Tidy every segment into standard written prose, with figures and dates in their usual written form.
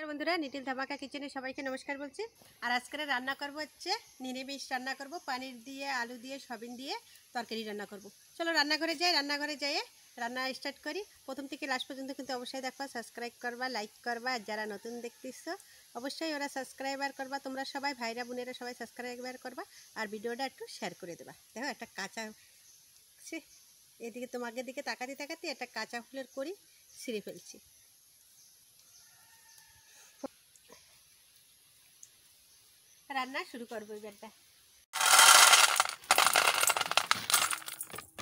নমস্কার বন্ধুরা, নিটিল ধামাকা কিচেনে সবাইকে নমস্কার বলছি। আর আজকে রান্না করব হচ্ছে নিরামিষ রান্না করব, পনির দিয়ে আলু দিয়ে সয়াবিন দিয়ে তরকারি রান্না করব। চলো রান্নাঘরে যাই, রান্নাঘরে যাই রান্না স্টার্ট করি। প্রথম থেকে লাস্ট পর্যন্ত কিন্তু অবশ্যই দেখবা, সাবস্ক্রাইব করবা, লাইক করবা। আর যারা নতুন দেখতেছো অবশ্যই ওরা সাবস্ক্রাইবার করবা। তোমরা সবাই ভাইরা বোনেরা সবাই সাবস্ক্রাইবার করবা আর ভিডিওটা একটু শেয়ার করে দেবা। দেখো একটা কাঁচা এদিকে তোমাকে দিকে তাকাতে তাকাতে একটা কাঁচা ফুলের কড়ি ছিঁড়ে ফেলছি। রান্না শুরু করবো। এবারটা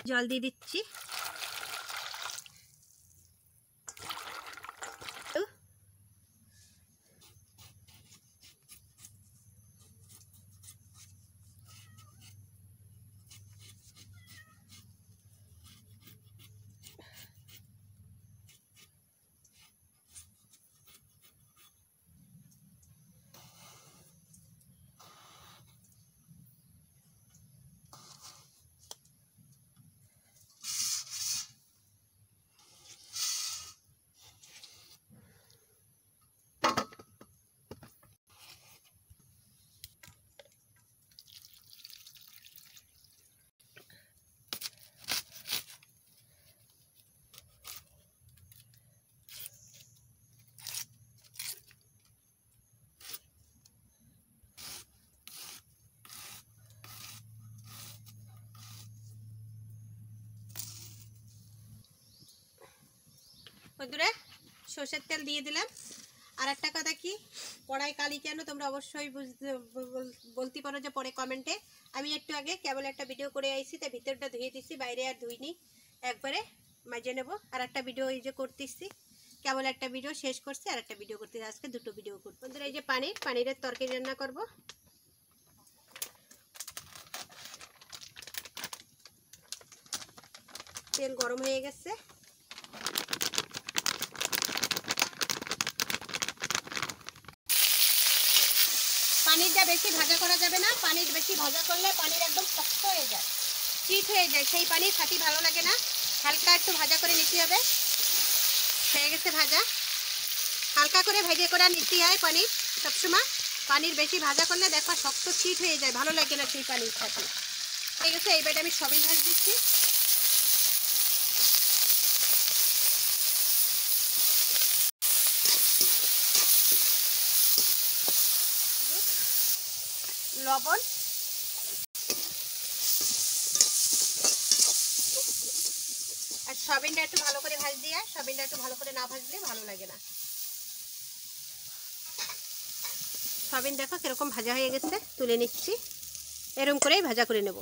জল দিয়ে দিচ্ছি। বন্ধুরা সর্ষের তেল দিয়ে দিলাম। আর একটা কথা কি, কড়াই কালি কেন তোমরা অবশ্যই বলতে পারো যে পরে কমেন্টে। আমি একটু আগে কেবল একটা ভিডিও করে আইছি, তাই ভিতরটা ধুয়ে দিচ্ছি, বাইরে আর ধুইনি, একবারে মাজে নেব। আর একটা ভিডিও এই যে করতেছি, কেবল একটা ভিডিও শেষ করছি, আর একটা ভিডিও করতেছি, আজকে দুটো ভিডিও করবো। বন্ধুরা এই যে পানিরের তরকারি রান্না করব। তেল গরম হয়ে গেছে। পানিরটা বেশি ভাজা করা যাবে না, পানির বেশি ভাজা করলে পানির একদম শক্ত হয়ে যায়, চিট হয়ে যায়, সেই পানির খাঁটি ভালো লাগে না। হালকা একটু ভাজা করে নিতে হবে। হয়ে গেছে ভাজা, হালকা করে ভেজে করে নিতে হয় পানির সবসময়। পানির বেশি ভাজা করলে দেখো শক্ত চিট হয়ে যায়, ভালো লাগে না সেই পানির সাথে। হয়ে গেছে, এইবার আমি সয়াবিন ভাজ দিচ্ছি। লবণ, আর সয়াবিনটা একটু ভালো করে ভাজ দিয়ে, সয়াবিনটা একটু ভালো করে না ভাজলে ভালো লাগে না। সয়াবিন দেখো কিরকম ভাজা হয়ে গেছে, তুলে নিচ্ছি। এরকম করেই ভাজা করে নেব।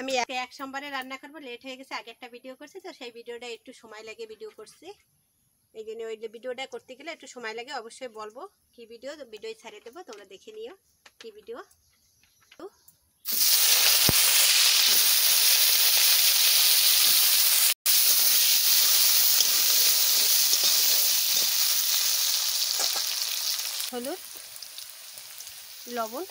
আমি এক সোমবারে রান্না করবো, লেট হয়ে গেছে, আগে একটা ভিডিও করছি তো সেই ভিডিওটা একটু সময় লাগে ভিডিও করছি, এই জন্য ওই ভিডিওটা করতে গেলে একটু সময় লাগে। অবশ্যই বলবো কি ভিডিও ছাড়িয়ে দেবো, তোমরা দেখে নিও কি ভিডিও। হলুদ, লবণ,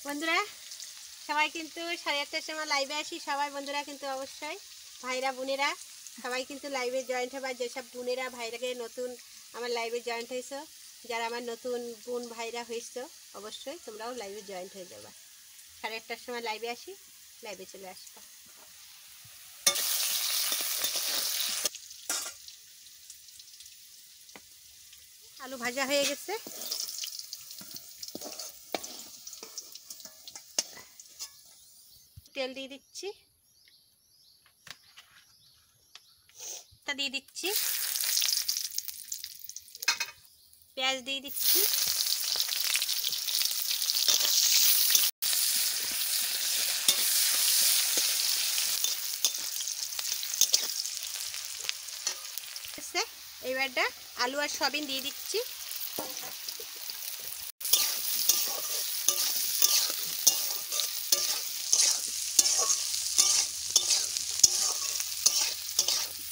বন্ধুরা সবাই কিন্তু 8:30টার সময় লাইভে আসি। সবাই বন্ধুরা কিন্তু অবশ্যই ভাইরা বোনেরা সবাই কিন্তু লাইভে জয়েন্ট হবে। যেসব বোনেরা ভাইরাকে নতুন আমার লাইভে জয়েন্ট হয়েছো, যারা আমার নতুন বোন ভাইরা হয়েছো, অবশ্যই তোমরাও লাইভে জয়েন্ট হয়ে যাবা। 8:30টার সময় লাইভে আসি, লাইভে চলে আসবা। আলু ভাজা হয়ে গেছে, তেল দিয়ে দিচ্ছি, তা দিয়ে দিচ্ছি, পেঁয়াজ দিয়ে দিচ্ছি, এইবারটা আলু আর সয়াবিন দিয়ে দিচ্ছি।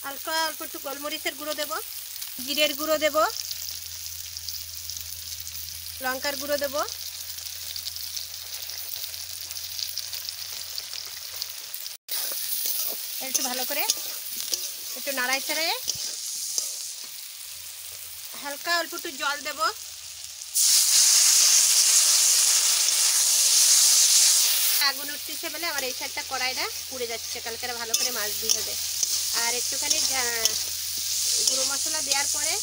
হালকা অল্প একটু গোলমরিচের গুঁড়ো দেব, জিরের গুঁড়ো দেব, লঙ্কার গুঁড়ো দেবো, একটু ভালো করে একটু নাড়াই চাড়াই হালকা অল্প একটু জল দেবো। আগুন উঠতেছে বলে আমার এই সাইডটা কড়াইটা পুড়ে যাচ্ছে, কালকে ভালো করে মাছ দিয়ে হবে। আর একটুখানি গুঁড়ো মশলা দেওয়ার পরে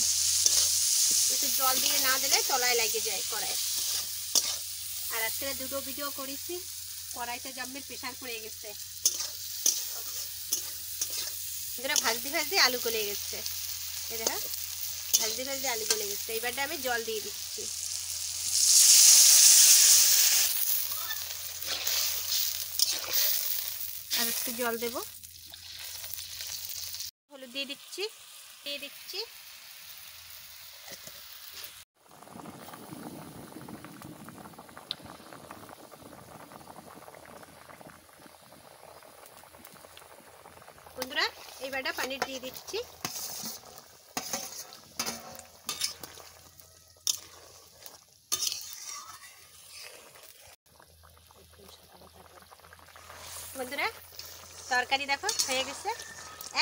একটু জল দিয়ে না দিলে তলায় লেগে যায় কড়াই। আর আজকে দুটো ভিডিও করেছি, কড়াইতে জম্মের প্রেশার পড়ে গেছে, ভাজতে ভাজতে আলু গলে গেছে। এই দেখা ভাজতে ভাজতে আলু গলে গেছে। এইবারটা আমি জল দিয়ে দিচ্ছি, আর একটু জল দেব, হলুদ দিয়ে দিচ্ছি, বন্ধুরা এইবারটা পানির দিয়ে দিচ্ছি। বন্ধুরা তরকারি দেখো হয়ে গেছে,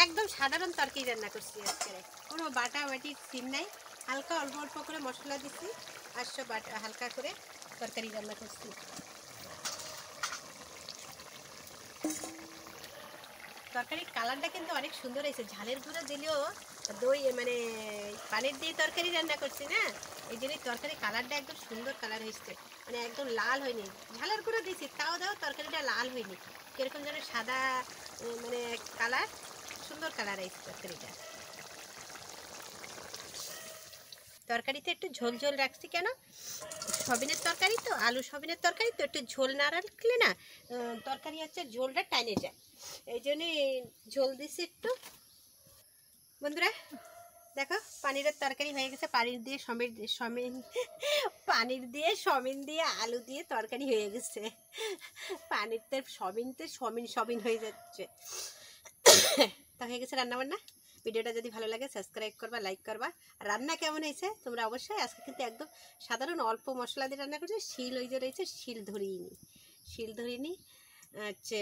একদম সাধারণ তরকারি রান্না করছি আজকে, কোনো বাটা বাটির সিন নাই, হালকা অল্প অল্প করে মশলা দিচ্ছি আর সব হালকা করে তরকারি রান্না করছি। তরকারির কালারটা কিন্তু অনেক সুন্দর হয়েছে, ঝালের গুঁড়ো দিলেও দই মানে পানির দিয়ে তরকারি রান্না করছি না, এই জন্যই তরকারি কালারটা একদম সুন্দর কালার হয়েছে, মানে একদম লাল হয়নি। ঝালের গুঁড়ো দিয়েছি তাও তরকারিটা লাল হয়নি, কিরকম যেন সাদা মানে কালার, সুন্দর কালার হয়েছে তরকারিটা। তরকারিতে একটু ঝোল ঝোল রাখছি কেন, সবিনের তরকারি তো, আলু সবিনের তরকারি তো, একটু ঝোল না রাখলে না তরকারি হচ্ছে ঝোলটা টাইনে যায়, এই জন্যই ঝোল দিছি একটু। বন্ধুরা দেখো পানিরের তরকারি হয়ে গেছে, পানির দিয়ে সমিন দিয়ে আলু দিয়ে তরকারি হয়ে গেছে, পানিরতে সমিন হয়ে যাচ্ছে। তা হয়ে গেছে রান্নাবান্না। ভিডিওটা যদি ভালো লাগে সাবস্ক্রাইব করবা, লাইক করবা। রান্না কেমন হয়েছে তোমরা অবশ্যই, আজকে কিন্তু একদম সাধারণ অল্প মশলা দিয়ে রান্না করছি, শিল ওই যে রয়েছে শিল ধরিনি হচ্ছে,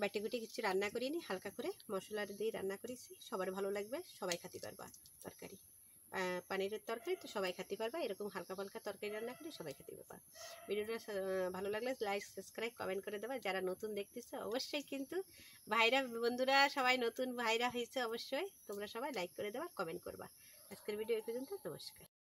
বাটি গুটি কিছু রান্না করিনি, হালকা করে মশলা দিয়ে রান্না করেছি, সবার ভালো লাগবে, সবাই খেতে পারবা তরকারি, পানিরের তরকারি তো সবাই খেতে পারবা, এরকম হালকা পালকা তরকারি রান্না করে সবাই খেতে পারবা। ভিডিওটা ভালো লাগলে লাইক সাবস্ক্রাইব কমেন্ট করে দেবা, যারা নতুন দেখতেছো অবশ্যই কিন্তু ভাইরা বন্ধুরা সবাই নতুন ভাইরা হয়েছে, অবশ্যই তোমরা সবাই লাইক করে দেবা, কমেন্ট করবা। আজকের ভিডিও এই পর্যন্ত, নমস্কার।